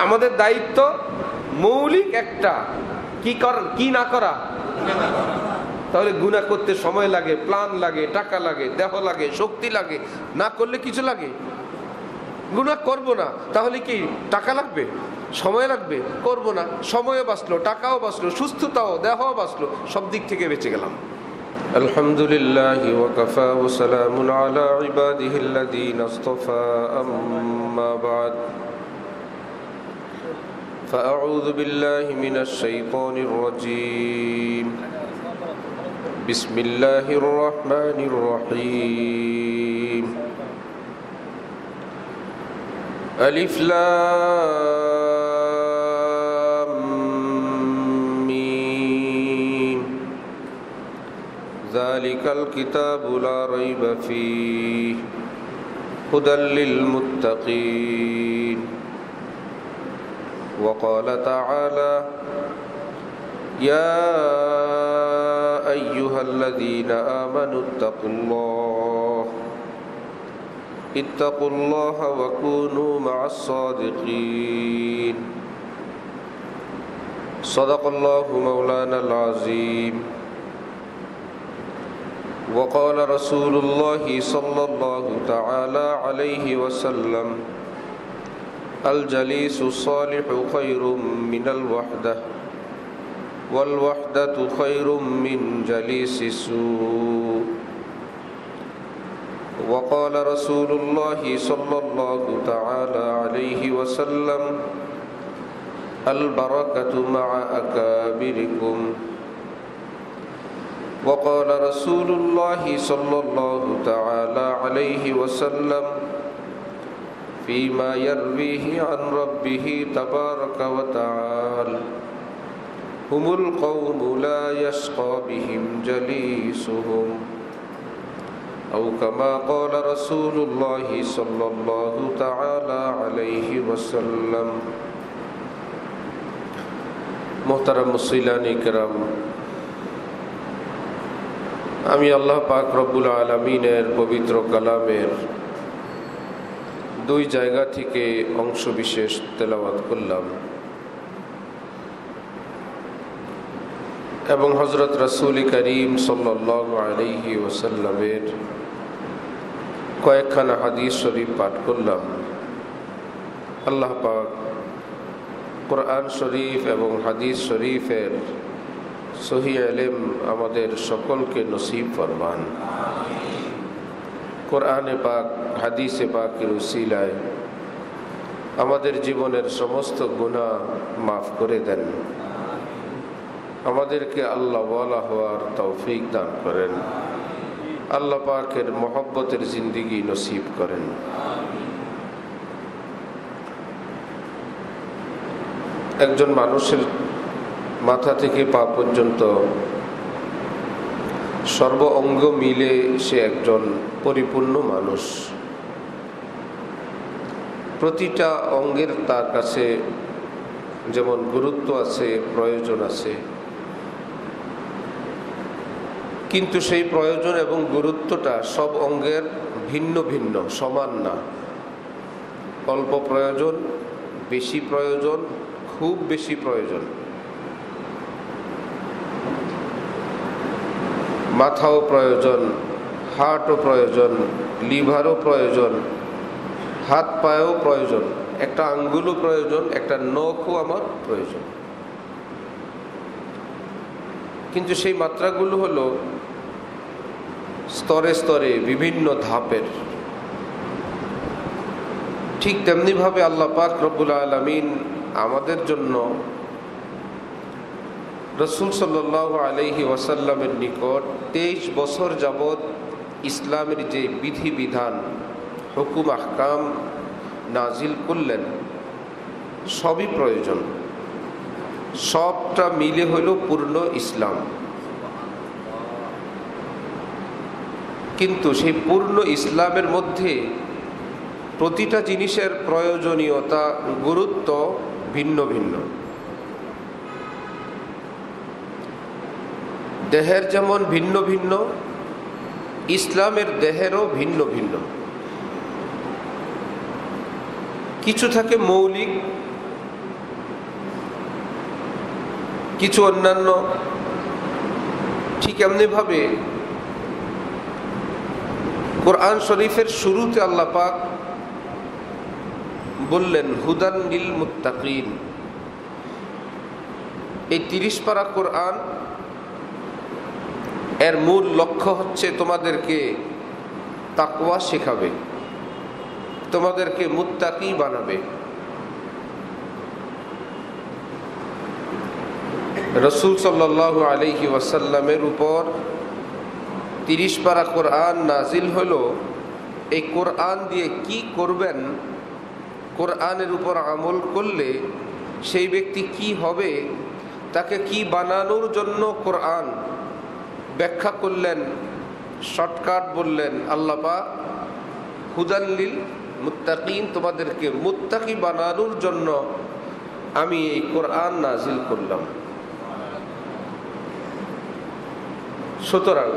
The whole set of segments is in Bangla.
আমাদের দায়িত্ব মৌলিক একটা, কি না করা। তাহলে গুনাহ করতে সময় লাগে, প্ল্যান লাগে, টাকা লাগে, দেহ লাগে, শক্তি লাগে, না করলে কিছু লাগে। গুনাহ করব না, তাহলে কি টাকা লাগবে, সময় লাগবে, করব না, সময়ও বাঁচলো, টাকাও বাঁচলো, সুস্থতাও, দেহও বাঁচলো, সব দিক থেকে বেঁচে গেলাম। আলহামদুলিল্লাহ ওয়া কাফা ওয়া সালামুন আলা ইবাদিহিল্লাযীনা ইসতাফা, আম্মা বা'দ। ফাআউযু বিল্লাহি মিনাশ শাইতানির রাজীম। বিসমিল্লাহির রহমানির রহিম। আলিফ লাম মিম। যালিকাল কিতাবু লা রাইবা ফীহি হুদাল লিল মুত্তাকিন। ওয়া ক্বালা তাআলা ইয়া আইয়ুহাল্লাযীনা আমানু ইত্তাকুল্লাহা ওয়া কুনু মা'আস সাদিকিন। সাদাকাল্লাহু মাওলানাল আযীম। ওয়া ক্বালা রাসূলুল্লাহি সাল্লাল্লাহু তাআলা আলাইহি ওয়া সাল্লাম আল জালিসুস সালিহু খায়রুম মিনাল ওয়াহদাহ ওয়াল ওয়াহদাতু খায়রুম মিন জালিসিস সূ। وقال رسول الله صلى الله تعالى عليه وسلم البركة مع أكابركم. وقال رسول الله صلى الله تعالى عليه وسلم فيما يرويه عن ربه تبارك وتعالى هم القوم لا يشقى بهم جليسهم أو كما قال رسول الله صلى الله تعالى عليه وسلم. মোহতারাম মুসলিয়ানে কেরাম, আমি আল্লাহ পাক রব্বুল আলামিনের পবিত্র কালামের দুই জায়গা থেকে অংশ বিশেষ তেলাওয়াত করলাম এবং হযরত রাসূল করিম সাল্লাল্লাহু আলাইহি ওয়াসাল্লামের কয়েকখানা হাদিস শরীফ পাঠ করলাম। আল্লাহ পাক কোরআন শরীফ এবং হাদিস শরীফের সহিহ ইলম আমাদের সকলকে নসিব ফরমান। কোরআনে পাক, হাদিসে পাকের উসিলায় আমাদের জীবনের সমস্ত গুনাহ মাফ করে দেন, আমাদেরকে আল্লাহ ওয়ালা হওয়ার তৌফিক দান করেন, আল্লাহ পাকের মহব্বতের জিন্দেগি নসিব করেন। একজন মানুষের মাথা থেকে পা পর্যন্ত সর্ব অঙ্গ মিলে সে একজন পরিপূর্ণ মানুষ। প্রতিটা অঙ্গের তার কাছে যেমন গুরুত্ব আছে, প্রয়োজন আছে, কিন্তু সেই প্রয়োজন এবং গুরুত্বটা সব অঙ্গের ভিন্ন ভিন্ন, সমান না। অল্প প্রয়োজন, বেশি প্রয়োজন, খুব বেশি প্রয়োজন। মাথাও প্রয়োজন, হার্টও প্রয়োজন, লিভারও প্রয়োজন, হাত পায়েও প্রয়োজন, একটা আঙ্গুলও প্রয়োজন, একটা নখও আমার প্রয়োজন। কিন্তু সেই মাত্রাগুলো হলো স্তরে স্তরে, বিভিন্ন ধাপের। ঠিক তেমনিভাবে আল্লাহ পাক রব্বুল আলামিন আমাদের জন্য রাসূল সাল্লাল্লাহু আলাইহি ওয়াসাল্লামের নিকট 23 বছর যাবৎ ইসলামের যে বিধিবিধান, হুকুম আহকাম নাজিল করলেন, সবই প্রয়োজন। সবটা মিলে হলো পূর্ণ ইসলাম। কিন্তু সেই পূর্ণ ইসলামের মধ্যে প্রতিটা জিনিসের প্রয়োজনীয়তা, গুরুত্ব ভিন্ন ভিন্ন। দেহের যেমন ভিন্ন ভিন্ন, ইসলামের দেহেরও ভিন্ন ভিন্ন। কিছু থাকে মৌলিক, কিছু অন্যান্য ঠিক এমনিভাবে কোরআন শরীফের শুরুতে আল্লাহ পাক বললেন হুদান লিল মুত্তাকিন। এই 30 পারা কোরআন এর মূল লক্ষ্য হচ্ছে তোমাদেরকে তাকওয়া শেখাবে, তোমাদেরকে মুত্তাকি বানাবে। রাসূল সাল্লাল্লাহু আলাইহি ওয়াসাল্লামের উপর 30 পারা কোরআন নাজিল হলো। এই কোরআন দিয়ে কি করবেন, কোরআনের উপর আমল করলে সেই ব্যক্তি কি হবে, তাকে কি বানানোর জন্য কোরআন ব্যাখ্যা করলেন, শর্টকাট বললেন আল্লাহ পাক হুদান লিল মুত্তাকিন, তোমাদেরকে মুত্তাকি বানানোর জন্য আমি এই কোরআন নাজিল করলাম। সুতরাং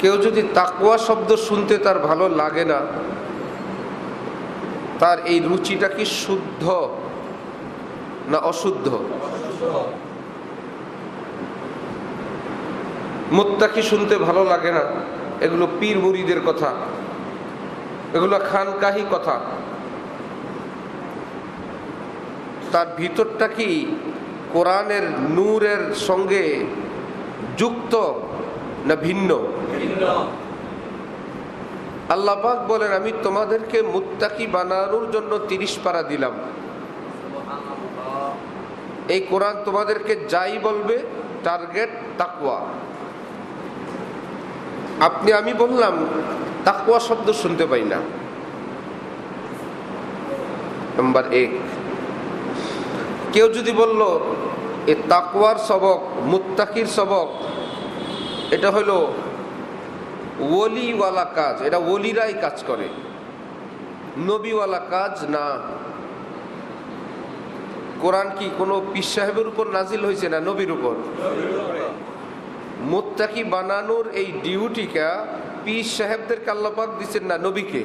কেউ যদি তাকওয়া শব্দ শুনতে তার ভালো লাগে না, তার এই রুচিটা কি শুদ্ধ না অশুদ্ধ? মুত্তাকি শুনতে ভালো লাগে না, এগুলো পীর মুরিদের কথা, এগুলো খানকাহি কথা। তার ভিতরটা কি কোরআনের নূরের সঙ্গে যুক্ত না ভিন্ন? আল্লাহ পাক বলেন আমি তোমাদেরকে মুত্তাকি বানানোর জন্য 30 পারা দিলাম। এই কোরআন তোমাদেরকে যাই বলবে টার্গেট তাকওয়া। আমি বললাম তাকওয়া শব্দ শুনতে পাই না, নাম্বার 1। কেউ যদি বলল এই তাকওয়ার সবক, মুত্তাকির সবক, এটা হলো ওলিওয়ালা কাজ, এটা ওলিরাই কাজ করে, নবীওয়ালা কাজ না। কোরআন কি কোনো পীর সাহেবের উপর নাজিল হয়েছে না নবীর উপর? মুত্তাকি বানানোর এই ডিউটিটা পীর সাহেবদেরকে আল্লাহ পাক দিচ্ছেন না নবীকে?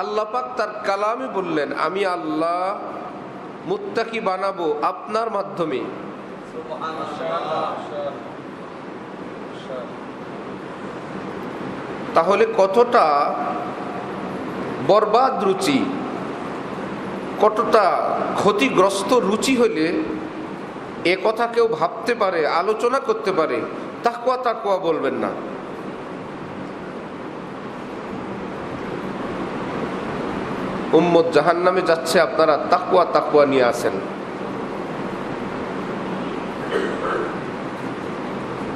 আল্লাহ পাক তার কালামে বললেন আমি আল্লাহ মুত্তাকি বানাবো আপনার মাধ্যমে। তাহলে কতটা বরবাদ রুচি, কতটা ক্ষতিগ্রস্ত রুচি হলে এ কথা কেউ ভাবতে পারে, আলোচনা করতে পারে, তাকওয়া তাকওয়া বলবেন না। উম্মত জাহান্নামে যাচ্ছে, আপনারা তাকওয়া তাকওয়া নিয়ে আসেন।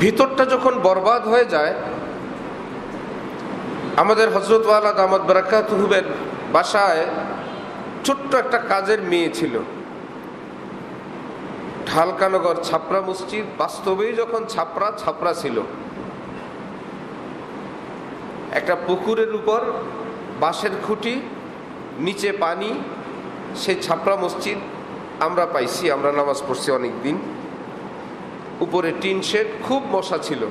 ভিতরটা যখন বরবাদ হয়ে যায়, আমাদের হযরত ওয়ালা দামাত বারাকাতুহুর বাসায় ছোট্ট একটা কাজের মেয়ে ছিল। ঢালকানগর ছাপরা মসজিদ বাস্তবেই যখন ছাপরা ছিল, একটা পুকুরের উপর বাঁশের খুঁটি, নিচে পানি, সেই ছাপরা মসজিদ আমরা পাইছি, আমরা নামাজ পড়ছি অনেক দিন। উপরে টিন শেড, খুব মশা ছিল।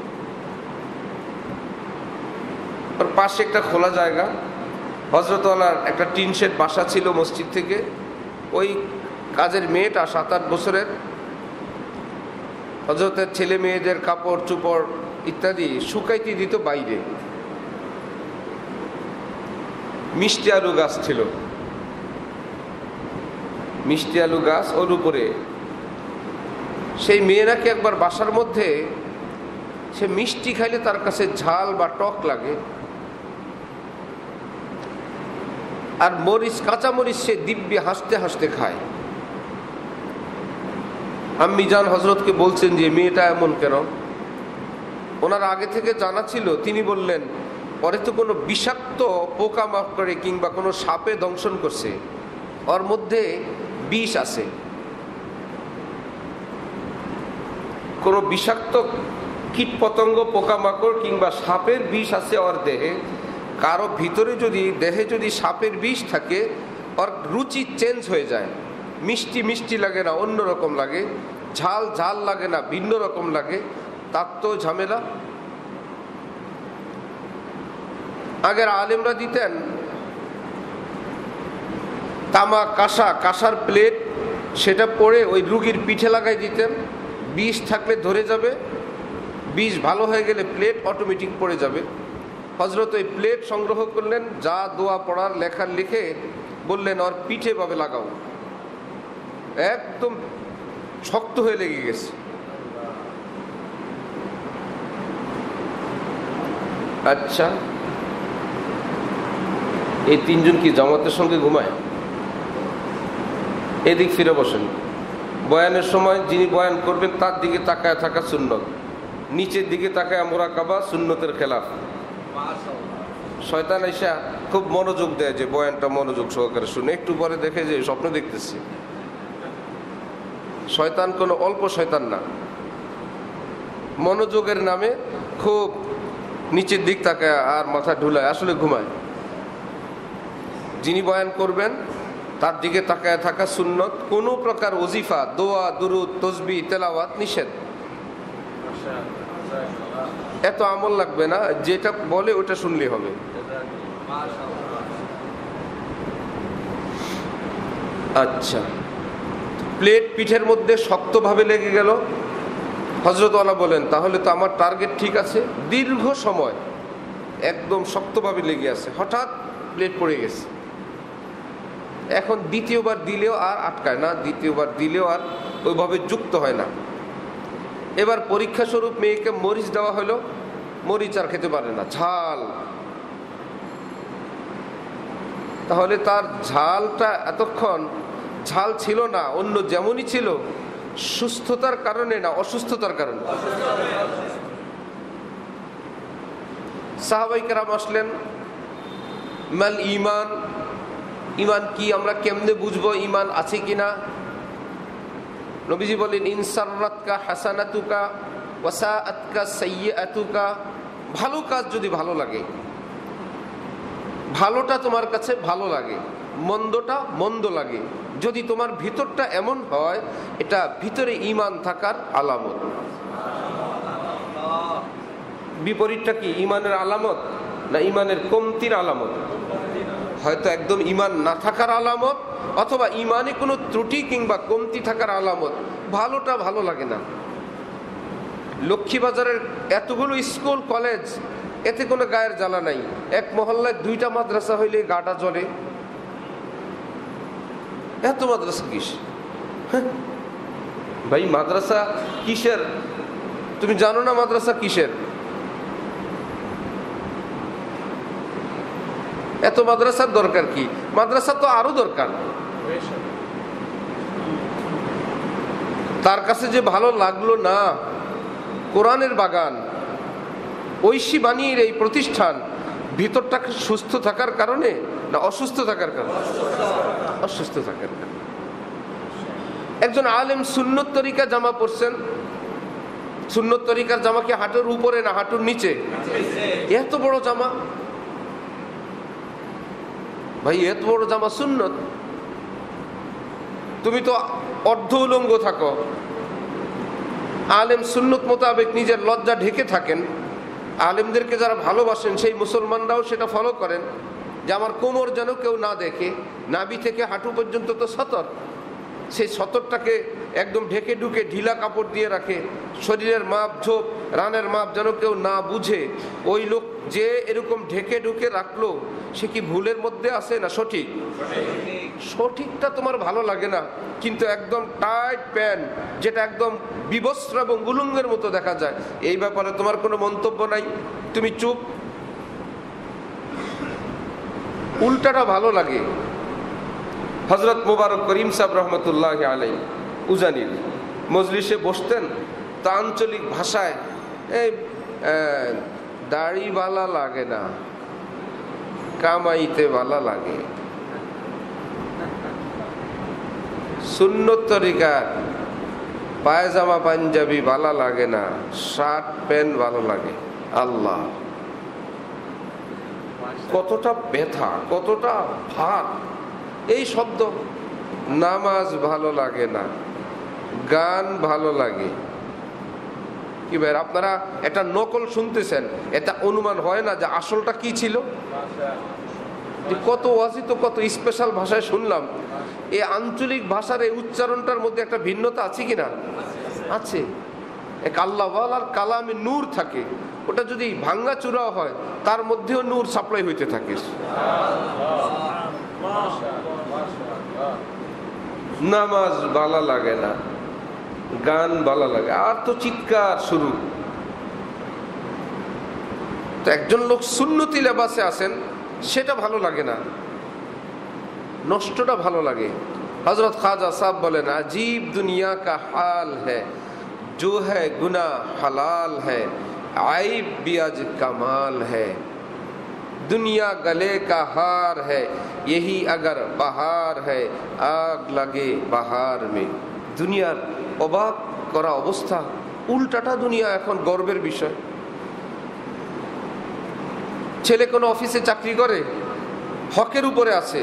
ওর পাশে একটা খোলা জায়গা, হযরতওয়ালার একটা টিন শেড বাসা ছিল মসজিদ থেকে। ওই কাজের মেয়েটা 7-8 বছরের, হযরতের ছেলে মেয়েদের কাপড় চোপড় ইত্যাদি শুকাইতে দিত বাইরে। মিষ্টি আলু গাছ ছিল, মিষ্টি আলু গাছ, ওর উপরে সেই মেয়েরাকে একবার বাসার মধ্যে, সে মিষ্টি খাইলে তার কাছে ঝাল বা টক লাগে, আর মরিচ, কাঁচা মরিচ সে দিব্যি হাসতে হাসতে খায়। আম্মি জান হযরতকে বলছেন যে মেয়েটা এমন কেন? ওনার আগে থেকে জানা ছিল। তিনি বললেন পরে তো কোনো বিষাক্ত পোকামাকড়ে কিংবা কোনো সাপে দংশন করছে, ওর মধ্যে বিষ আছে, কোনো বিষাক্ত কীটপতঙ্গ পোকামাকড় কিংবা সাপের বিষ আছে ওর দেহে। কারো ভিতরে যদি দেহে যদি সাপের বিষ থাকে, ওর রুচি চেঞ্জ হয়ে যায়, মিষ্টি মিষ্টি লাগে না, অন্যরকম লাগে, ঝাল ঝাল লাগে না, ভিন্ন রকম লাগে। তার তো ঝামেলা। আগের আলেমরা দিতেন তামা, কাঁসার প্লেট, সেটা পরে ওই রুগীর পিঠে লাগাই দিতেন। বিষ থাকলে ধরে যাবে, বিষ ভালো হয়ে গেলে প্লেট অটোমেটিক পড়ে যাবে। হযরত ওই প্লেট সংগ্রহ করলেন, যা দোয়া পড়ার লেখার লিখে বললেন ওর পিঠে ভাবে লাগাও। একদম শক্ত হয়ে লেগে গেছে। আচ্ছা, এই তিনজন কি জামাতের সঙ্গে ঘুমায়? এদিক ফিরে বসেন। বয়ানের সময় যিনি বয়ান করবেন তার দিকে তাকায় থাকা সুন্নত, নিচের দিকে তাকায় মুরাকাবা সুন্নতের খেলাফ। শয়তান আইসা খুব মনোযোগ দেয় যে বয়ানটা মনোযোগ সহকারে শুনে, একটু পরে দেখে যে স্বপ্ন দেখতেছি। শয়তান কোনো অল্প শয়তান না, মনোযোগের নামে খুব নিচের দিক তাকায় আর মাথা ঢুলায়, আসলে ঘুমায়। যিনি বয়ান করবেন তার দিকে তাকায় থাকা সুন্নত। কোনো প্রকার ওজিফা, দোয়া, দুরুদ, তসবিহ, তেলাওয়াত নিষেধ। এত আমল লাগবে না, যেটা বলে ওটা শুনলে হবে। আচ্ছা, প্লেট পিঠের মধ্যে শক্তভাবে লেগে গেল। হযরত ওয়ালা বলেন তাহলে তো আমার টার্গেট ঠিক আছে। দীর্ঘ সময় একদম শক্তভাবে লেগে আছে, হঠাৎ প্লেট পড়ে গেছে। এখন দ্বিতীয়বার দিলেও আর আটকায় না, দ্বিতীয়বার দিলেও আর ওইভাবে যুক্ত হয় না। এবার পরীক্ষা স্বরূপ মেয়েকে মরিচ দেওয়া হলো, মরিচ আর খেতে পারে না, ঝাল। তাহলে তার ঝালটা এতক্ষণ ঝাল ছিল না, অন্য যেমনই ছিল, সুস্থতার কারণে না অসুস্থতার কারণে। সাহাবায়ে কেরাম আসলেন, মাল ঈমান, ঈমান কি, আমরা কেমনে বুঝবো ঈমান আছে কিনা? নবীজি বলেন ইনসাররাতকা হাসানাতুকা ওয়াসাআতকা সাইয়্যাতুকা, ভালো কাজ যদি ভালো লাগে, ভালোটা তোমার কাছে ভালো লাগে, মন্দটা মন্দ লাগে, যদি তোমার ভিতরটা এমন হয়, এটা ভিতরে ঈমান থাকার আলামত। বিপরীতটা কি, ঈমানের আলামত না ঈমানের কমতির আলামত? হয়তো একদম ঈমান না থাকার আলামত, অথবা ঈমানে কোনো ত্রুটি কিংবা কমতি থাকার আলামত। ভালোটা ভালো লাগে না। লক্ষ্মীবাজারের এতগুলো স্কুল কলেজ, এতে কোনো গায়ের জ্বালা নাই। এক মহল্লায় 2টা মাদ্রাসা হইলে গাটা জ্বলে। এত মাদ্রাসা কিস? ভাই মাদ্রাসা কিসের তুমি জানো না? মাদ্রাসা কিসের? এত মাদ্রাসার দরকার কি? মাদ্রাসা তো আরো দরকার। তার কাছে যে ভালো লাগলো না, কোরআনের বাগান, ঐশী বাণীর এই প্রতিষ্ঠান, ভিতরটা সুস্থ থাকার কারণে না অসুস্থ থাকার কারণে? অসুস্থ থাকার কারণে। একজন আলেম সুন্নত তরিকা জামা পরছেন। সুন্নত তরিকার জামা কি হাঁটুর উপরে না হাঁটুর নিচে? এত বড় জামা, ভাই এত বড় জামা সুন্নত। তুমি তো অর্ধ উলঙ্গ থাকো। আলেম সুন্নত মোতাবেক নিজের লজ্জা ঢেকে থাকেন। আলেমদেরকে যারা ভালোবাসেন সেই মুসলমানরাও সেটা ফলো করেন, যে আমার কোমর যেন কেউ না দেখে। নাভি থেকে হাঁটু পর্যন্ত তো সতর, সেই সতরটাকে একদম ঢেকে ঢুকে ঢিলা কাপড় দিয়ে রাখে। শরীরের মাপ ঝোপ রানের মাপ যেন কেউ না বুঝে। ওই লোক যে এরকম ঢেকে ঢুকে রাখলো, সে কি ভুলের মধ্যে আছে না সঠিক? সঠিকটা তোমার ভালো লাগে না, কিন্তু একদম টাইট প্যান্ট যেটা একদম বিবস্ত্র এবং উলঙ্গের মতো দেখা যায়, এই ব্যাপারে তোমার কোনো মন্তব্য নাই, তুমি চুপ। উল্টাটা ভালো লাগে। হযরত মুবারক করিম সাহেব রহমতুল্লাহ আলাইহি উজানির মজলিসে বসতেন, তা আঞ্চলিক ভাষায় এই দাড়ি বালা লাগে না, কামাইতে বালা লাগে। সুন্নত তরিকার পায়জামা পাঞ্জাবি ভালো লাগে না, শার্ট প্যান্ট ভালো লাগে। আল্লাহ, কতটা ব্যথা, কতটা ভার এই শব্দ। নামাজ ভালো লাগে না, গান ভালো লাগে। কি ভাই আপনারা এটা নকল শুনতেছেন, এটা অনুমান হয় না যে আসলটা কি ছিল? কত ওয়াজি তো কত স্পেশাল ভাষায় শুনলাম, এই আঞ্চলিক ভাষার এই উচ্চারণটার মধ্যে একটা ভিন্নতা আছে কিনা? আছে। এক আল্লাহওয়ালার কালামে নূর থাকে, ওটা যদি ভাঙ্গা চূড়াও হয় তার মধ্যেও নূর সাপ্লাই হইতে থাকে। নামাজ ভালো লাগে না, গান ভালো লাগে, আর তো চিৎকার শুরু। তো একজন লোক সুন্নতি লেবাসে আছেন, সেটা ভালো লাগে না, নষ্টটা ভালো লাগে। হযরত খাজা সাহেব বলেন, अजीब दुनिया का हाल है, जो है गुनाह हलाल है, आइब भी आज कमाल है, दुनिया गले का हार है, यही अगर बहार है, आग लगे बहार में। দুনিয়ার অবাক করা অবস্থা, উল্টাটা দুনিয়া এখন গর্বের বিষয়। ছেলে কোনো অফিসে চাকরি করে, হকের উপরে আছে,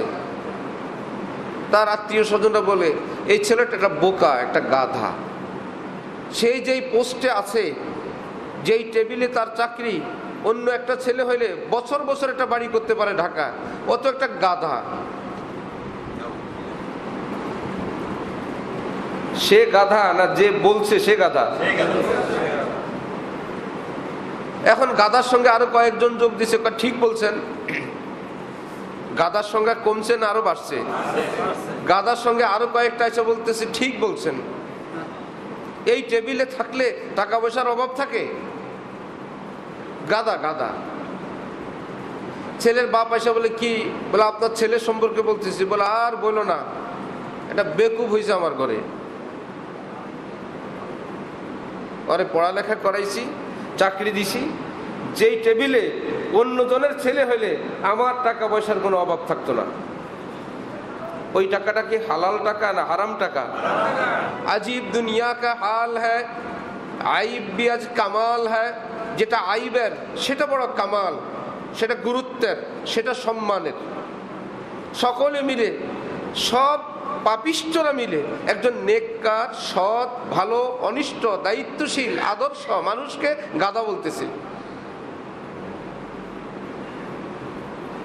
তার আত্মীয় স্বজনরা বলে এই ছেলেটা একটা বোকা, একটা গাধা। সেই যেই পোস্টে আছে, যেই টেবিলে তার চাকরি, অন্য একটা ছেলে হইলে বছর বছর একটা বাড়ি করতে পারে ঢাকা, অত একটা গাধা। সে গাধা না যে বলছে সে গাধা? এখন গাধার সঙ্গে আরো কয়েকজন যোগ দিছে, ঠিক বলছেন। গাধার সংখ্যা কমছে না আরো বাড়ছে? গাধার সঙ্গে আরো কয়েকটা এসে বলতেছে ঠিক বলছেন। এই টেবিলে থাকলে টাকা পয়সার অভাব থাকে? গাধা গাধা। ছেলের বাপ এসে বলে কি, বলে আপনার ছেলের সম্পর্কে বলতেছি। বলে আর বলো না, এটা বেকুব হয়েছে আমার ঘরে, ওরে পড়ালেখা করাইছি, চাকরি দিছি, যেই টেবিলে অন্যজনের ছেলে হইলে আমার টাকা পয়সার কোনো অভাব থাকতো না। ওই টাকাটা কি হালাল টাকা না হারাম টাকা? আজীব দুনিয়া কা হাল হ্যায়, আইব বি আজ কামাল হ্যায়। যেটা আইবের সেটা বড় কামাল, সেটা গুরুত্বের, সেটা সম্মানের। সকলে মিলে, সব পাপিষ্ঠরা মিলে একজন নেককার, সৎ, ভালো, অনিষ্ট, দায়িত্বশীল, আদর্শ মানুষকে গাধা বলতেছে।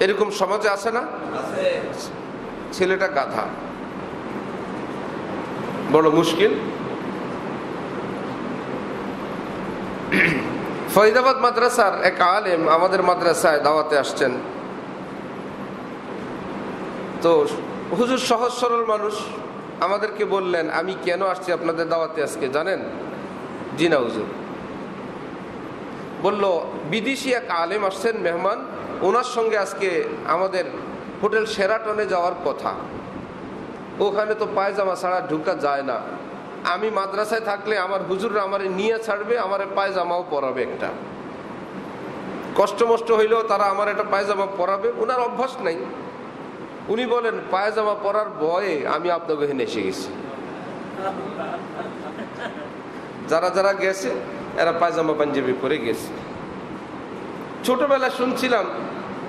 এরকম সমাজে আছে না? ছেলেটা গাধা, বড় মুশকিল। ফরিদাবাদ মাদ্রাসার এক আলেম আমাদের মাদ্রাসায় দাওয়াতে আসছেন। তো হুজুর সহজ সরল মানুষ, আমাদেরকে বললেন আমি কেন আসছি আপনাদের দাওয়াতে আজকে জানেন? জি না হুজুর। বলল বিদেশি এক আলেম আসছেন মেহমান, ওনার সঙ্গে আজকে আমাদের হোটেল শেরাটনে যাওয়ার কথা। ওখানে তো পায়জামা ছাড়া ঢুকা যায় না। আমি মাদ্রাসায় থাকলে আমার হুজুররা আমারে নিয়ে ছাড়বে, আমার পায়জামাও পরাবে একটা। কষ্ট মষ্ট হইলেও তারা আমার একটা পায়জামা পরাবে, ওনার অভ্যাস নাই। উনি বলেন পায়জামা পরার ভয়ে আমি আপনাকে এখানে এসে গেছি। যারা যারা গেছে এরা পায়জামা পাঞ্জাবি পরে গেছে। ছোটবেলা শুনছিলাম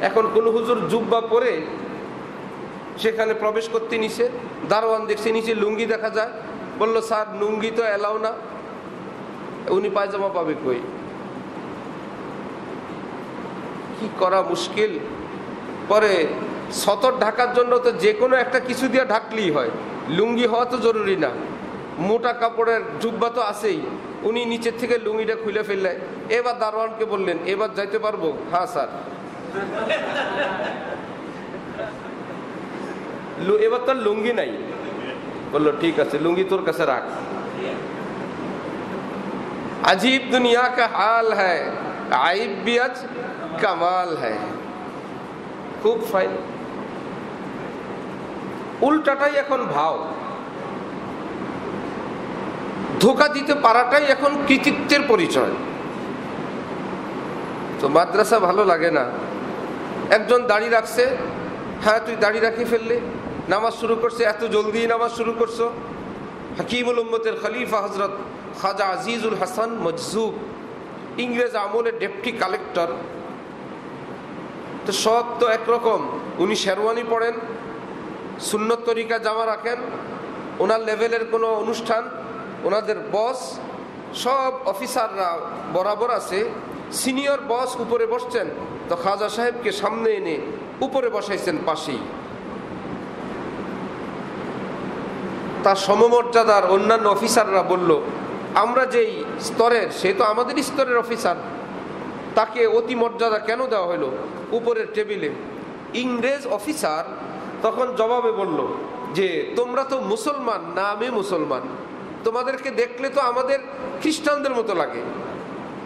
এখন কোন হুজুর জুব্বা পরে সেখানে প্রবেশ করতে নিছে, দারোয়ান দেখছে নিচে লুঙ্গি দেখা যায়, বললো স্যার লুঙ্গি তো এলাও না। উনি পায়জামা পাবে কই? কি করা মুশকিল। পরে সতর ঢাকার জন্য তো যে কোনো একটা কিছু দিয়ে ঢাকলেই হয়, লুঙ্গি হওয়া তো জরুরি না। মোটা কাপড়ের জুব্বা তো আছেই। উনি নিচের থেকে লুঙ্গিটা খুলে ফেললে, এবার দারোয়ানকে বললেন এবার যাইতে পারবো? হ্যাঁ স্যার। এবার তার লুঙ্গি নাই। বললো ঠিক আছে, লুঙ্গি তোর কাছে রাখ। अजीब दुनिया का हाल है, आइब भी आज कमाल है। খুব ফাইন। উল্টাটাই এখন ভাও। ধোঁকা দিতে পারাটাই এখন কৃতিত্বের পরিচয়। তো মাদ্রাসা ভালো লাগে না। একজন দাড়ি রাখছে, হ্যাঁ তুই দাড়ি রাখি ফেললে, নামাজ শুরু করছে, এত জলদি নামাজ শুরু করছো। হাকিমুল উম্মতের খলিফা হজরত খাজা আজিজুল হাসান মজজুব, ইংরেজ আমলের ডেপুটি কালেক্টর। তো সব তো একরকম। উনি শেরওয়ানি পড়েন, সুন্নত তরিকা জামা রাখেন, ওনার লেভেলের কোনো অনুষ্ঠান, ওনাদের বস, সব অফিসাররা বরাবর আছে। সিনিয়র বস উপরে বসছেন, তো খাজা সাহেবকে সামনে এনে উপরে বসাইছেন পাশেই। তার সমমর্যাদার অন্যান্য অফিসাররা বলল, আমরা যেই স্তরের, সে তো আমাদের স্তরের অফিসার, তাকে অতি মর্যাদা কেন দেওয়া হলো উপরের টেবিলে? ইংরেজ অফিসার তখন জবাবে বলল যে তোমরা তো মুসলমান না, আমি মুসলমান, তোমাদেরকে দেখলে তো আমাদের খ্রিস্টানদের মতো লাগে,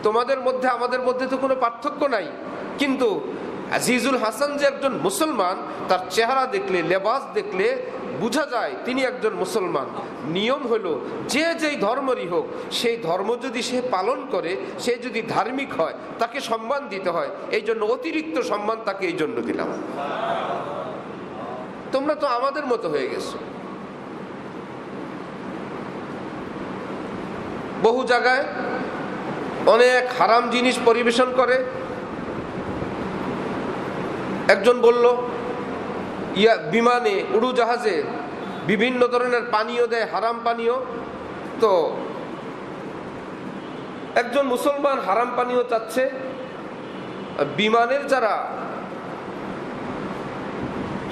তোমাদের মধ্যে আমাদের মধ্যে তো কোনো পার্থক্য নাই, কিন্তু আজিজুল হাসান যে একজন মুসলমান, তার চেহারা দেখলে, লেবাস দেখলে বোঝা যায় তিনি একজন মুসলমান। নিয়ম হলো যে যেই ধর্মেরই হোক, সেই ধর্ম যদি সে পালন করে, সে যদি ধার্মিক হয়, তাকে সম্মান দিতে হয়। এই জন্য অতিরিক্ত সম্মান তাকে এই জন্য দিলাম। তোমরা তো আমাদের মতো হয়ে গেছো। বহু জায়গায় অনেক হারাম জিনিস পরিবেশন করে। একজন বলল বিমানে, উড়োজাহাজে বিভিন্ন ধরনের পানীয় দেয়, হারাম পানীয়। তো একজন মুসলমান হারাম পানীয় চাচ্ছে, বিমানের যারা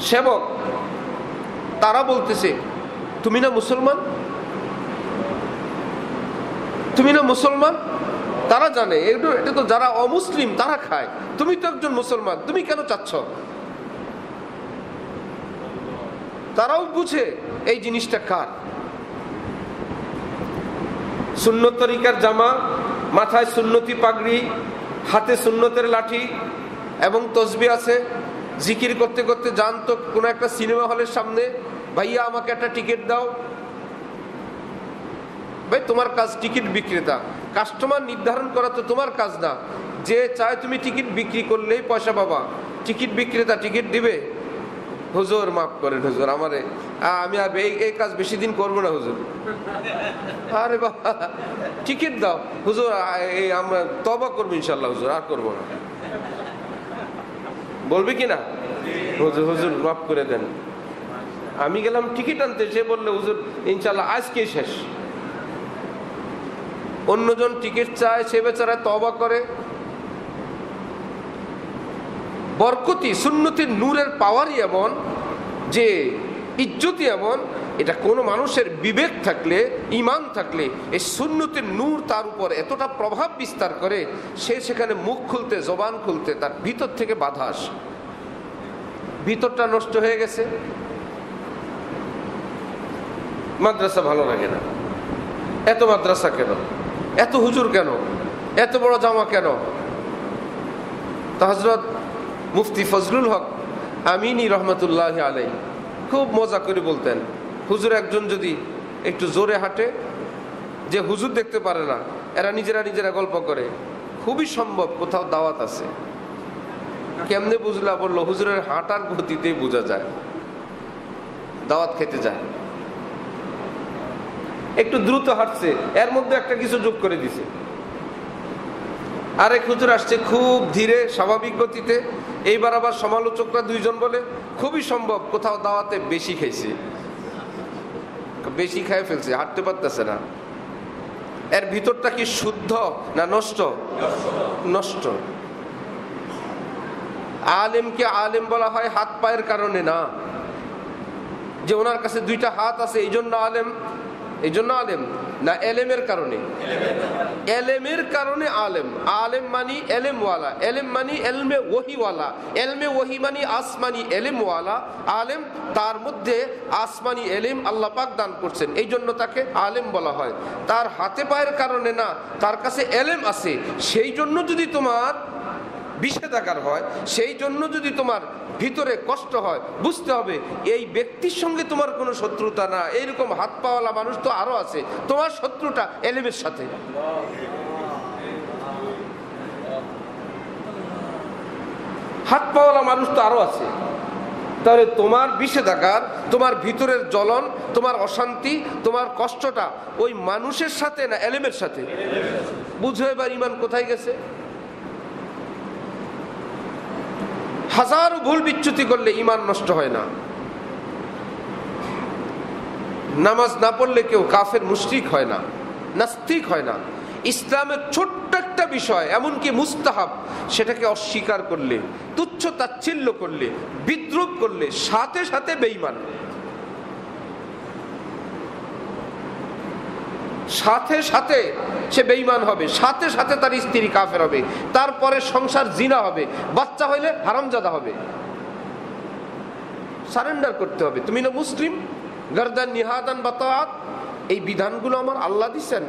সেবক তারা বলতেছে তুমি না মুসলমান, তুমি না মুসলমান। তারা জানে এটা তো যারা অমুসলিম তারা খায়, তুমি তো একজন মুসলমান, তুমি কেন চাচ্ছ? তারাও বুঝে এই জিনিসটা কার। সুন্নত তরিকার জামা, মাথায় সুন্নতি পাগড়ি, হাতে সুন্নতের লাঠি এবং তসবিহ আছে। জিকির করতে করতে যান তো কোনো একটা সিনেমা হলের সামনে, ভাইয়া আমাকে একটা টিকিট দাও। ভাই তোমার কাজ টিকিট বিক্রেতা, কাস্টমার নির্ধারণ করা তো তোমার কাজ না। যে চায় তুমি টিকিট বিক্রি করলেই পয়সা পাবা, টিকিট বিক্রেতা টিকিট দিবে? হুজুর মাফ করেন হুজুর, আমি আর এই কাজ বেশি দিন করবো না হুজুর। আরে বাবা টিকিট দাও হুজুর, আমরা তওবা করবো ইনশাল্লাহ হুজুর, আর করবো না। বলবে কি না হুজুর, হুজুর মাফ করে দেন। আমি গেলাম টিকিট আনতে, সে বললো হুজুর ইনশাল্লাহ আজকে শেষ। অন্যজন টিকিট চায়, সে বেচারা তওবা করে। বরকতি সুন্নতির নূরের পাওয়ারই এমন, যে ইজ্জতি এমন, এটা কোনো মানুষের বিবেক থাকলে, ঈমান থাকলে, এই সুন্নতির নূর তার উপর এতটা প্রভাব বিস্তার করে, সে সেখানে মুখ খুলতে, জবান খুলতে তার ভিতর থেকে বাধা আসে। ভিতরটা নষ্ট হয়ে গেছে, মাদ্রাসা ভালো লাগে না। এত মাদ্রাসা কেন, এত হুজুর কেন, এত বড় জামা কেন? তো হযরত মুফতি ফজলুল হক আমিনী রহমতুল্লাহ আলাইহি খুব মজা করে বলতেন, হুজুর একজন যদি একটু জোরে হাঁটে, যে হুজুর দেখতে পারে না, এরা নিজেরা গল্প করে, খুবই সম্ভব কোথাও দাওয়াত আছে। কেমনে বুঝলা? বললো হুজুরের হাঁটার গতিতেই বোঝা যায় দাওয়াত খেতে যায়। একটু দ্রুত হাঁটছে, এর মধ্যে একটা কিছু যোগ করে দিছে। আরেক হুজুর আসছে খুব ধীরে, স্বাভাবিক গতিতে। এইবার আবার সমালোচকরা দুইজন বলে খুবই সম্ভব কোথাও দাওয়াতে বেশি খাইছে, বেশি খাই ফেলছে, হাঁটতে পারতেছে না। এর ভিতরটা কি শুদ্ধ না নষ্ট? নষ্ট। আলেমকে আলেম বলা হয় হাত পায়ের কারণে না, যে ওনার কাছে দুইটা হাত আছে এই জন্য আলেম, এই জন্য আলেম না, এলেমের কারণে। এলেমের কারণে আলেম। আলেম মানি এলেমওয়ালা, এলেম মানি এলমে ওহিওয়ালা, এলমে ওহি মানি আসমানি এলেমওয়ালা। আলেম তার মধ্যে আসমানি এলেম আল্লাহ পাক দান করছেন, এই জন্য তাকে আলেম বলা হয়। তার হাতে পায়ের কারণে না, তার কাছে এলেম আছে, সেই জন্য যদি তোমার বিষেধাগার হয়, সেই জন্য যদি তোমার ভিতরে কষ্ট হয়, বুঝতে হবে এই ব্যক্তির সঙ্গে তোমার কোনো শত্রুতা না। এইরকম হাত পাওয়ালা মানুষ তো আরো আছে, তোমার শত্রুটা এলেমের সাথে। হাত পাওয়ালা মানুষ তো আরো আছে। তাহলে তোমার বিষেধাগার, তোমার ভিতরের জ্বলন, তোমার অশান্তি, তোমার কষ্টটা ওই মানুষের সাথে না এলেমের সাথে? বুঝো এবার ইমান কোথায় গেছে। হাজারো ভুল বিচ্যুতি করলে ইমান নষ্ট হয় না। নামাজ না পড়লে কেউ কাফের মুশরিক হয় না, নাস্তিক হয় না। ইসলামের ছোট্ট একটা বিষয়, এমনকি মুস্তাহাব, সেটাকে অস্বীকার করলে, তুচ্ছ তাচ্ছিল্য করলে, বিদ্রুপ করলে সাথে সাথে বেঈমান, সাথে সাথে সে বেঈমান হবে, সাথে সাথে তার স্ত্রী কাফের হবে, তারপরে সংসার জিনা হবে, বাচ্চা হইলে হারামজাদা হবে। সারেন্ডার করতে হবে, তুমি না মুসলিম, গর্দান নিহাদান বাতাত, এই বিধানগুলো আমার আল্লাহ দিচ্ছেন,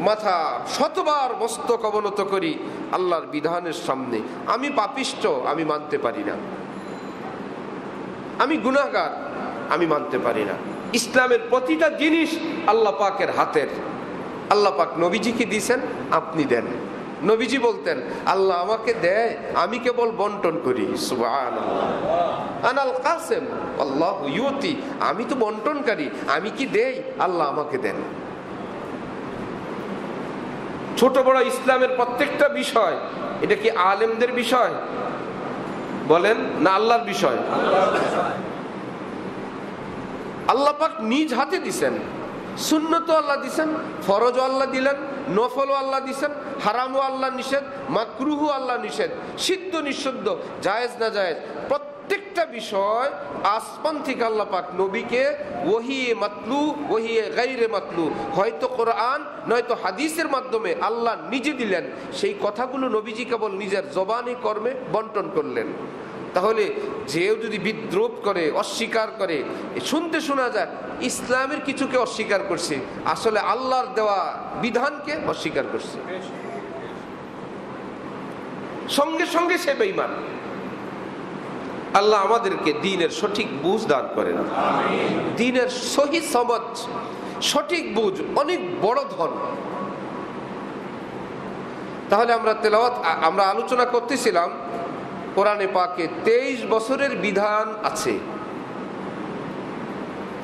মাথা শতবার মস্তক অবনত করি আল্লাহর বিধানের সামনে। আমি পাপিষ্ঠ, আমি মানতে পারি না, আমি গুনাহগার, আমি মানতে পারি না। ইসলামের প্রতিটা জিনিস আল্লাহ পাকের হাতের। আল্লাহ পাক নবীজিকে দিয়েছেন, আপনি দেন। নবীজি বলতেন, আল্লাহ আমাকে দেয়, আমি কেবল বন্টন করি। সুবহানাল্লাহ, আনাল কাসেম আল্লাহু ইউতি, আমি তো বন্টনকারী, আমি কি দেই, আল্লাহ আমাকে দেন। ছোট বড় ইসলামের প্রত্যেকটা বিষয়, এটা কি আলেমদের বিষয় বলেন না আল্লাহর বিষয়? আল্লাহ পাক নিজ হাতে দিছেন। সুন্নতও আল্লাহ দিছেন, ফরজও আল্লাহ দিলেন, নফলও আল্লাহ দিছেন, হারামও আল্লাহ নিষেধ, মাকরুহও আল্লাহ নিষেধ, সিদ্ধ নিষিদ্ধ, জায়েজ না জায়েজ, প্রত্যেকটা বিষয় আসমান থেকে আল্লাহ পাক নবীকে ওহিয়ে মাতলু, ওহিয়ে গায়রে মাতলু, হয়তো কোরআন নয়তো হাদিসের মাধ্যমে আল্লাহ নিজে দিলেন। সেই কথাগুলো নবীজি কেবল নিজের জবানি কর্মে বন্টন করলেন। তাহলে যেও যদি বিদ্রুপ করে, অস্বীকার করে, শুনতে শোনা যায় ইসলামের কিছুকে অস্বীকার করছে, আসলে আল্লাহর দেওয়া বিধানকে অস্বীকার করছে, সঙ্গে সঙ্গে সে বেঈমান। আল্লাহ আমাদেরকে দ্বীনের সঠিক বুঝ দান করেন। দ্বীনের সহি সমাজ, সঠিক বুঝ অনেক বড় ধন। তাহলে আমরা আলোচনা করতেছিলাম কোরআনে পাকে 23 বছরের বিধান আছে।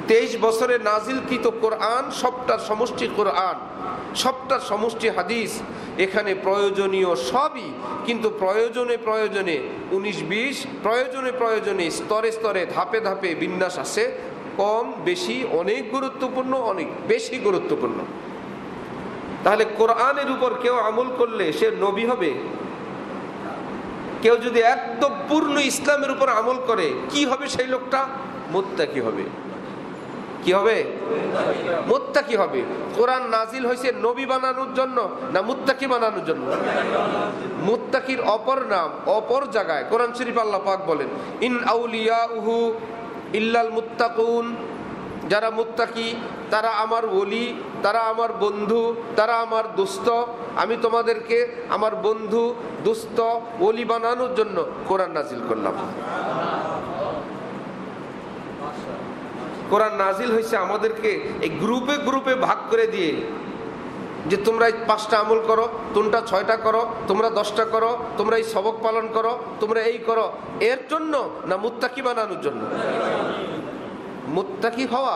23 বছরে নাজিলকৃত কোরআন, সবটার সমষ্টি কোরআন, সবটার সমষ্টি হাদিস। এখানে প্রয়োজনীয় সবই, কিন্তু প্রয়োজনে প্রয়োজনে 19-20, প্রয়োজনে প্রয়োজনে স্তরে স্তরে ধাপে ধাপে বিন্যাস আছে, কম বেশি, অনেক গুরুত্বপূর্ণ, অনেক বেশি গুরুত্বপূর্ণ। তাহলে কোরআনের উপর কেউ আমল করলে সে নবী হবে। কেউ যদি একদম পূর্ণ ইসলামের উপর আমল করে, কি হবে সেই লোকটা? মুত্তাকি হবে। কি হবে? মুত্তাকি হবে। কোরআন নাজিল হয়েছে নবী বানানোর জন্য না মুত্তাকি বানানোর জন্য? মুত্তাকির অপর নাম, অপর জায়গায় কোরআন শরীফ আল্লাহ পাক বলেন, ইন আউলিয়াউহু ইল্লাল মুত্তাকুন, যারা মুত্তাকি তারা আমার ওলি, তারা আমার বন্ধু, তারা আমার দোস্ত। আমি তোমাদেরকে আমার বন্ধু, দোস্ত, ওলি বানানোর জন্য কোরআন নাজিল করলাম। কোরআন নাজিল হয়েছে আমাদেরকে এই গ্রুপে গ্রুপে ভাগ করে দিয়ে, যে তোমরা 5টা আমল করো, তোমরা 6টা করো, তোমরা 10টা করো, তোমরা এই সবক পালন করো, তোমরা এই করো, এর জন্য না মুত্তাকি বানানোর জন্য? মুত্তাকি হওয়া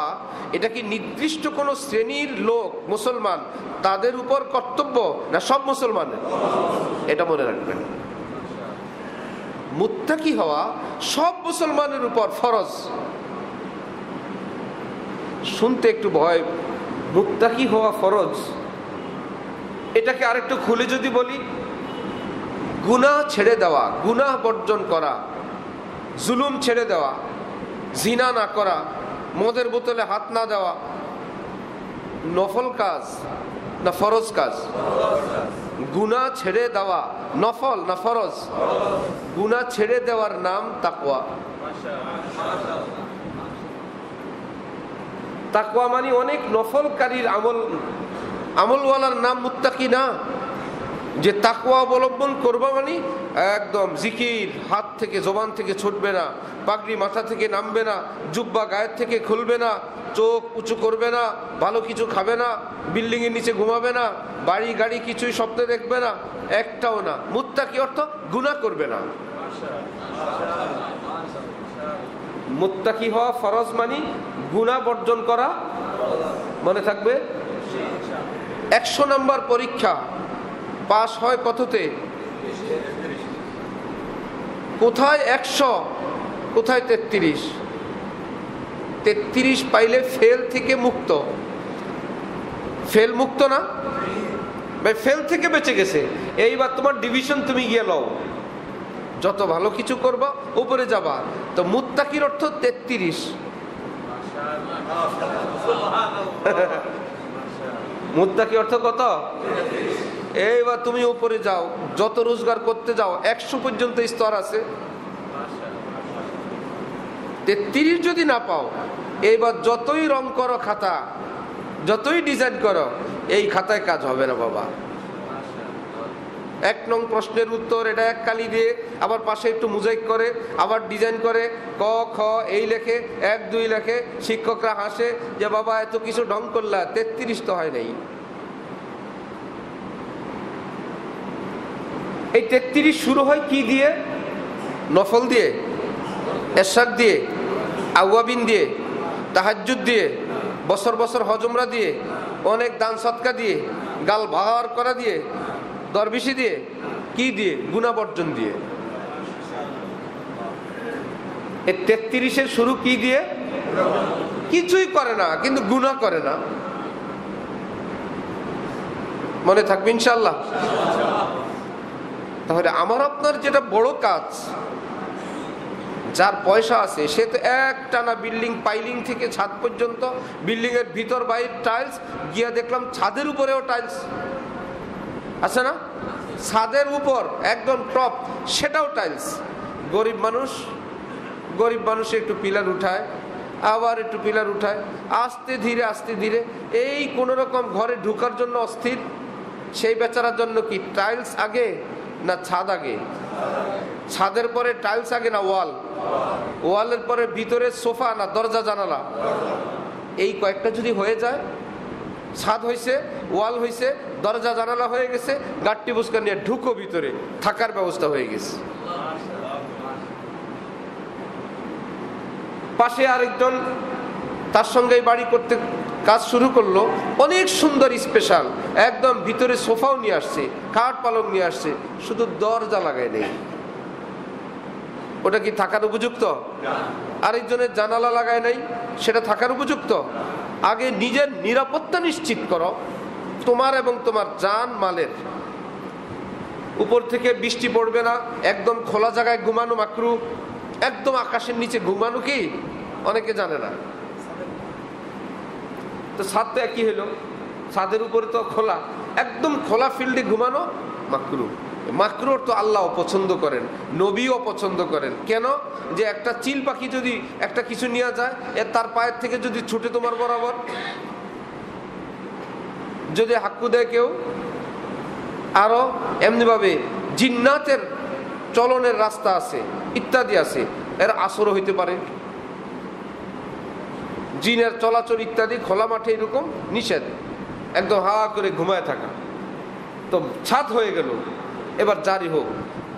এটা কি নির্দিষ্ট কোন শ্রেণীর লোক মুসলমান তাদের উপর কর্তব্য না সব মুসলমানের? এটা মনে রাখবেন, মুত্তাকি হওয়া সব মুসলমানের উপর ফরজ। শুনতে একটু ভয়, মুত্তাকি হওয়া ফরজ, এটাকে আরেকটু খুলে যদি বলি, গুনাহ ছেড়ে দেওয়া, গুনাহ বর্জন করা, জুলুম ছেড়ে দেওয়া, জিনা না করা, মদের বোতলে হাত না দেওয়া, নফল কাজ না ফরজ কাজ? গুনাহ ছেড়ে দেওয়া নফল না ফরজ? গুনাহ ছেড়ে দেওয়ার নাম তাকওয়া। তাকওয়া মানে অনেক নফলকারীর আমলওয়ালার নাম মুত্তাকি না। যে তাকওয়া অবলম্বন করবা মানে একদম জিকির হাত থেকে জবান থেকে ছুটবে না, পাগড়ি মাথা থেকে নামবে না, জুব্বা গায়ের থেকে খুলবে না, চোখ উঁচু করবে না, ভালো কিছু খাবে না, বিল্ডিং এর নিচে ঘুমাবে না, বাড়ি গাড়ি কিছুই স্বপ্নে দেখবে না, একটাও না। মুত্তাকি অর্থ গুনাহ করবে না। মুত্তাকি হওয়া ফরজ মানে গুনাহ বর্জন করা। মনে থাকবে, 100 নম্বর পরীক্ষা পাস হয় কততে? কোথায় 100, কোথায় 33? 33 পাইলে ফেল থেকে মুক্ত। ফেল মুক্ত না? ভাই ফেল থেকে বেঁচে গেছে। এইবার তোমার ডিভিশন তুমি গিয়ে লও, যত ভালো কিছু করবা উপরে যাবা। তো মুত্তাকির অর্থ 33। মুত্তাকি অর্থ কত? এইবার তুমি উপরে যাও, যত রোজগার করতে যাও 100 পর্যন্ত স্তর আছে। 33 যদি না পাও, এইবার যতই রং করো খাতা, যতই ডিজাইন করো, এই খাতায় কাজ হবে না বাবা। 1 নং প্রশ্নের উত্তর এটা 1 কালি দিয়ে, আবার পাশে একটু মোজাইক করে, আবার ডিজাইন করে, ক খ এই লেখে, 1 2 লেখে। শিক্ষকরা হাসে যে বাবা এত কিছু ঢং করলা, 33 তো হয় নাই। এই 33 শুরু হয় কি দিয়ে? নফল দিয়ে, এরশাদ দিয়ে, আওয়াবিন দিয়ে, তাহাজ্জুদ দিয়ে, বছর বছর হজ উমরা দিয়ে, অনেক দান সদকা দিয়ে, গাল ভার করা দিয়ে, দরবেশি দিয়ে, কি দিয়ে? গুনাহ বর্জন দিয়ে। এই 33-এর শুরু কি দিয়ে? কিছুই করে না, কিন্তু গুনাহ করে না। মনে থাকবে ইনশাআল্লাহ। তাহলে আমার আপনার যেটা বড় কাজ, যার পয়সা আছে সে তো একটানা বিল্ডিং, পাইলিং থেকে ছাদ পর্যন্ত, বিল্ডিং এর ভিতর বাইরে টাইলস, গিয়া দেখলাম ছাদের উপরেও টাইলস আছে না? ছাদের উপর একদম টপ, সেটাও টাইলস। গরিব মানুষ একটু পিলার উঠায়, আবার একটু পিলার উঠায়, আস্তে ধীরে এই কোন রকম ঘরে ঢুকার জন্য অস্থির। সেই বেচারার জন্য কি টাইলস আগে না ছাদ আগে? ছাদের পরে টাইলস আগে না ওয়াল? ওয়ালের পরে ভিতরে সোফা না দরজা জানালা? এই কয়েকটা যদি হয়ে যায়, ছাদ হয়েছে, ওয়াল হয়েছে, দরজা জানালা হয়ে গেছে, গাট্টি বুসকা নিয়ে ঢুকো ভিতরে, থাকার ব্যবস্থা হয়ে গেছে। পাশে আরেকজন তার সঙ্গে বাড়ি করতে কাজ শুরু করলো, অনেক সুন্দর স্পেশাল, একদম ভিতরে সোফাও নিয়ে আসছে, খাট পালং নিয়ে আসছে, শুধু দরজা লাগায় নেই। ওটা কি থাকার উপযুক্ত? আরেকজনের জানালা লাগায় নাই, সেটা থাকার উপযুক্ত? আগে নিজের নিরাপত্তা নিশ্চিত করো, তোমার এবং তোমার জান মালের। উপর থেকে বৃষ্টি পড়বে না, একদম খোলা জায়গায় ঘুমানো মাকরু। একদম আকাশের নিচে ঘুমানো কি অনেকে জানে না। তো ছাদ তো একই হলো, ছাদের উপরে তো খোলা, একদম খোলা ফিল্ডে ঘুমানো মাকরু। মাকরুর তো আল্লাহ পছন্দ করেন, নবীও পছন্দ করেন। কেন? যে একটা চিল পাখি যদি একটা কিছু নিয়ে যায়, তার পায়ের থেকে যদি ছুটে তোমার বরাবর, যদি হাক্কু দেয় কেউ, আরো এমনি ভাবে জিন্নাতের চলনের রাস্তা আছে, ইত্যাদি আছে, এর আসরও হইতে পারে। জিনের চলাচল ইত্যাদি খোলা মাঠে এরকম নিষেধ, একদম হা করে ঘুমায় থাকা। তো ছাদ হয়ে গেল, এবার জারি হোক,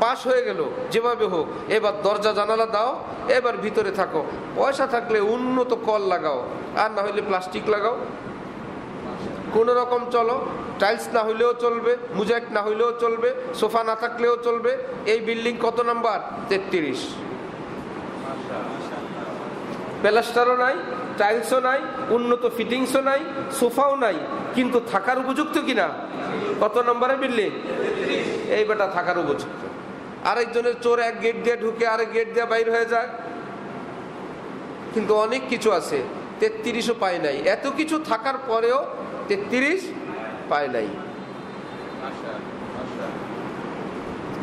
পাশ হয়ে গেল, যেভাবে হোক, এবার দরজা জানালা দাও, এবার ভিতরে থাকো। পয়সা থাকলে উন্নত কল লাগাও, আর না হইলে প্লাস্টিক লাগাও, কোন রকম চলো। টাইলস না হইলেও চলবে, মুজাইক না হইলেও চলবে, সোফা না থাকলেও চলবে। এই বিল্ডিং কত নাম্বার? 33। প্লাস্টারও নাই, টাইলসও নাই, উন্নত ফিটিংসও নাই, সোফাও নাই, কিন্তু থাকার উপযুক্ত কিনা? কত নম্বরের বিল্ডিং? এই বেটা থাকার উপযুক্ত। আরেকজনের চোর এক গেট দিয়ে ঢুকে আরেক গেট দিয়ে বাইর হয়ে যায়। কিন্তু অনেক কিছু আছে 33ও পায় নাই। এত কিছু থাকার পরেও 33 পায় নাই।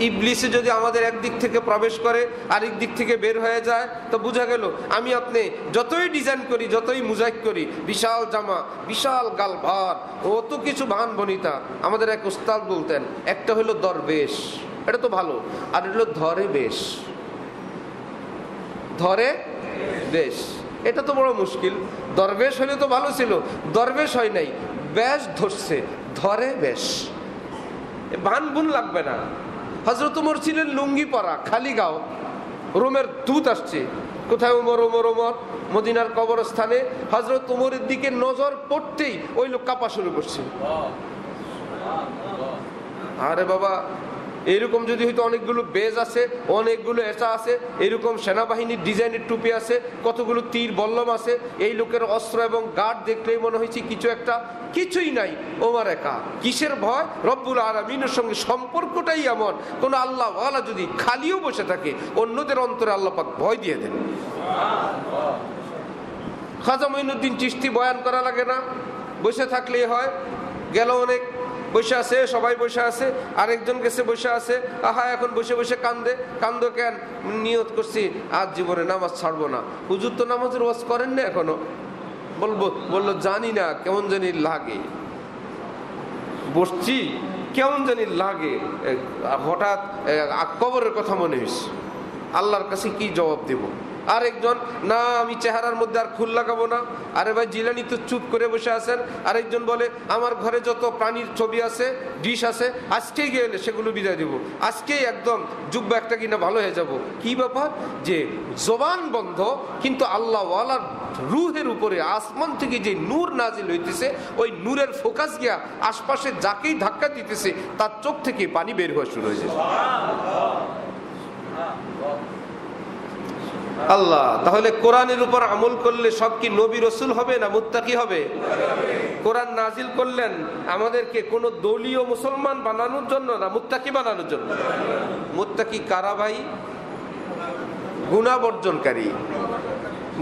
ইবলিসে যদি আমাদের একদিক থেকে প্রবেশ করে আরেক দিক থেকে বের হয়ে যায়, তো বোঝা গেল আমি আপনি যতই ডিজাইন করি, যতই মুজাইক করি, বিশাল জামা, বিশাল গাল ভার, অত কিছু ভান বনিতা। আমাদের এক উস্তাদ বলতেন, একটা হলো দরবেশ, এটা তো ভালো, আর হলো ধরে বেশ। ধরে বেশ, এটা তো বড় মুশকিল। দরবেশ হলে তো ভালো ছিল, দরবেশ হয় নাই, বেশ ধরছে, ধরে বেশ। ভান বুন লাগবে না। হযরত ওমর ছিলেন লুঙ্গি পরা, খালি গাও, রোমের দূত আসছে। কোথায়? ওমর ওমর ওমর, মদিনার কবরস্থানে। হযরত ওমরের দিকে নজর পড়তেই ওই লোক কাঁপা শুরু করছে। আরে বাবা, এরকম যদি হয়তো অনেকগুলো বেজ আছে, অনেকগুলো এসা আছে, এরকম সেনাবাহিনীর ডিজাইনের টুপি আছে, কতগুলো তীর বল্লম আছে, এই লোকের অস্ত্র এবং গার্ড দেখলেই মনে হয়েছে কিছু একটা, কিছুই নাই। ওমর একা, কিসের ভয়? রব্বুল আলামিনের সঙ্গে সম্পর্কটাই এমন, কোন আল্লাহ ওয়ালা যদি খালিও বসে থাকে অন্যদের অন্তরে আল্লাহ পাক ভয় দিয়ে দেন। খাজা মঈনুদ্দিন চিশতি বয়ান করা লাগে না, বসে থাকলেই হয়। গেল অনেক, বসে আছে, সবাই বসে আছে, আরেকজন গেছে বসে আছে, আহা এখন বসে বসে কান্দে। কান্দো কেন? নিয়ত করছি আজ জীবনে নামাজ ছাড়বো না। হুজুর তো নামাজের ওয়াজ করেন না এখনো। বললো জানি না, কেমন জানি লাগে, বসছি কেমন জানি লাগে, হঠাৎ কবরের কথা মনে হয়েছে, আল্লাহর কাছে কি জবাব দেব। আরেকজন, না আমি চেহারার মধ্যে আর খুল লাগাবো না। আরে ভাই জিলানি তো চুপ করে বসে আছেন। আরেকজন বলে আমার ঘরে যত প্রাণীর ছবি আছে, ডিশ আছে, আজকেই গেলে সেগুলো বিদায় দেবো, আজকেই একদম যুব্বা একটা কিনা ভালো হয়ে যাব। কি ব্যাপার? যে জবান বন্ধ, কিন্তু আল্লাহ ওয়ালার রুহের উপরে আসমান থেকে যে নূর নাজিল হইতেছে, ওই নূরের ফোকাস গিয়া আশপাশে যাকেই ধাক্কা দিতেছে তার চোখ থেকে পানি বের হওয়া শুরু হয়েছে। আল্লাহ, তাহলে কোরআনের উপর আমল করলে সব কি নবী রসুল হবে না মুত্তাকি হবে? কোরআন নাজিল করলেন আমাদেরকে কোন দলীয় মুসলমান বানানোর জন্য না মুত্তাকি বানানোর জন্য। মুত্তাকি কারা ভাই? গুনাহ বর্জনকারী।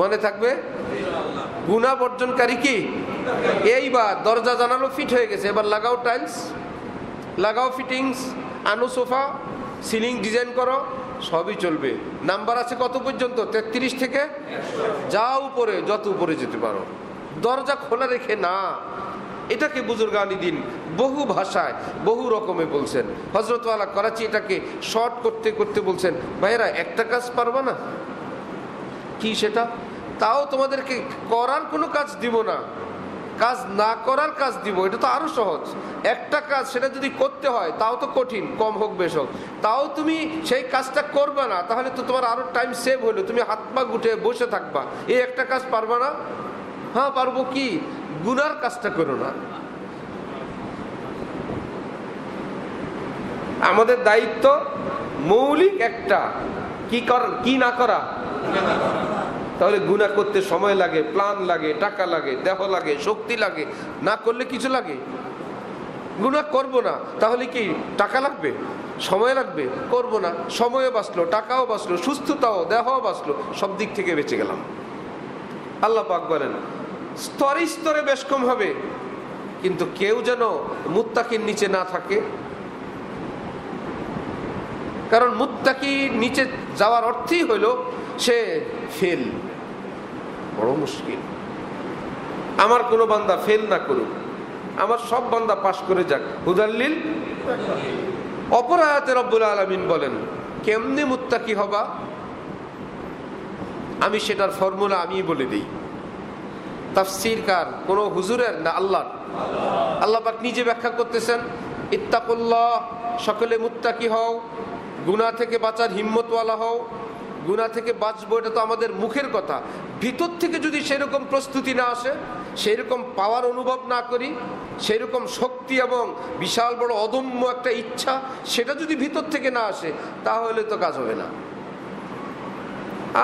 মনে থাকবে, গুনাহ বর্জনকারী কি? এইবার দরজা জানালো ফিট হয়ে গেছে, এবার লাগাও টাইলস, লাগাও ফিটিংস, আনো সোফা, সিলিং ডিজাইন করো, সবই চলবে। নাম্বার আছে কত পর্যন্ত? 33 থেকে যাও উপরে, যত উপরে যেতে পারো। দরজা খোলা রেখে না। এটাকে বুজুর্গানি দিন বহু ভাষায় বহু রকমে বলছেন। হযরত ওয়ালা করাচি এটাকে শর্ট করতে করতে বলছেন, ভাইরা একটা কাজ পারবা না? কি সেটা? তাও তোমাদেরকে করার কোনো কাজ দিব না, কাজ না করার কাজ দিব। এটা তো আরো সহজ। একটা কাজ, সেটা যদি করতে হয় তাও তো কঠিন, কম হোক বেশ হোক, তাও তুমি সেই কাজটা করবে না, তাহলে তো তোমার আরো টাইম সেভ হলো, তুমি হাত পা গুটে বসে থাকবা। এই একটা কাজ পারবা না? হ্যাঁ পারবো। কি? গুনার কাজটা করো না। আমাদের দায়িত্ব মৌলিক একটা, কি না করা। তাহলে গুনাহ করতে সময় লাগে, প্ল্যান লাগে, টাকা লাগে, দেহ লাগে, শক্তি লাগে, না করলে কিছু লাগে। গুনাহ করব না, তাহলে কি টাকা লাগবে, সময় লাগবে? করব না, সময়ও বাঁচলো, টাকাও বাঁচলো, সুস্থতাও, দেহও বাঁচলো, সব দিক থেকে বেঁচে গেলাম। আল্লাহ পাক বলেন স্তরে স্তরে বেশ কম হবে, কিন্তু কেউ যেন মুত্তাকির নিচে না থাকে। কারণ মুত্তাকির নিচে যাওয়ার অর্থই হইল সে ফেল। বড় মুশকিল। আমার কোন বান্দা ফেল না করুক, আমার সব বান্দা পাশ করে যাক। হুদাল্লিল। অপর আয়াতে রব্বুল আলামিন বলেন কেমনে মুত্তাকি হবা, আমি সেটার ফর্মুলা আমি বলে দিই। তাফসীর কার? কোন হুজুরের না, আল্লাহর। আল্লাহ পাক নিজে ব্যাখ্যা করতেছেন, ইত্তাকুল্লাহ, সকলে মুত্তাকি হও, গুনাহ থেকে বাঁচার হিম্মতওয়ালা হও। গুনাহ থেকে বাঁচবো এটা তো আমাদের মুখের কথা, ভিতর থেকে যদি সেরকম প্রস্তুতি না আসে, সেরকম পাওয়ার অনুভব না করি, সেরকম শক্তি এবং বিশাল বড় অদম্য একটা ইচ্ছা, সেটা যদি ভিতর থেকে না আসে, তাহলে তো কাজ হবে না।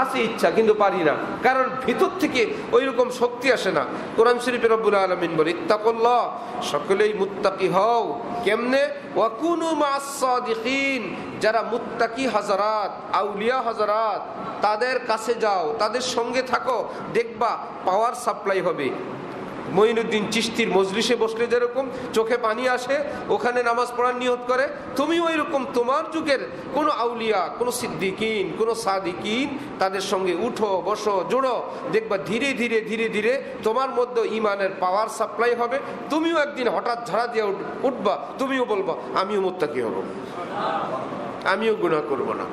আছে ইচ্ছা কিন্তু পারি না, কারণ ভিতর থেকে ওই রকম শক্তি আসে না। কোরআন শরীফে রব্বুল আলামিন বলে ইত্তাকুল্লাহ, সকলেই মুত্তাকি হও। কেমনে? ওয়াকুনু মা'আস সাদিকিন, যারা মুত্তাকি হাজারাত, আউলিয়া হাজারাত, তাদের কাছে যাও, তাদের সঙ্গে থাকো, দেখবা পাওয়ার সাপ্লাই হবে। মঈনুদ্দিন চিশতির মজলিসে বসলে যেরকম চোখে পানি আসে, ওখানে নামাজ পড়ার নিয়ত করে, তুমি ওই রকম তোমার যুগের কোন আউলিয়া, কোন সিদ্দিকিন, কোন সাদিকিন, তাদের সঙ্গে উঠো, বসো, জোড়ো, দেখবা ধীরে ধীরে ধীরে ধীরে তোমার মধ্যে ইমানের পাওয়ার সাপ্লাই হবে। তুমিও একদিন হঠাৎ ঝাড়া দিয়ে উঠবা, তুমিও বলবা আমিও মুত্তাকি হব, আমিও গুনাহ করব না,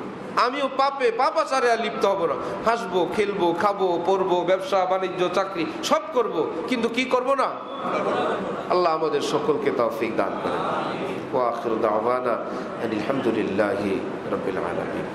আমিও পাপাচারে আর লিপ্ত হব না, হাসবো, খেলবো, খাবো, পড়বো, ব্যবসা বাণিজ্য, চাকরি সব করব, কিন্তু কি করব না? আল্লাহ আমাদের সকলকে তৌফিক দান করেন। ওয়া আখিরু দাওয়ানা আলহামদুলিল্লাহি রাব্বিল আলামিন।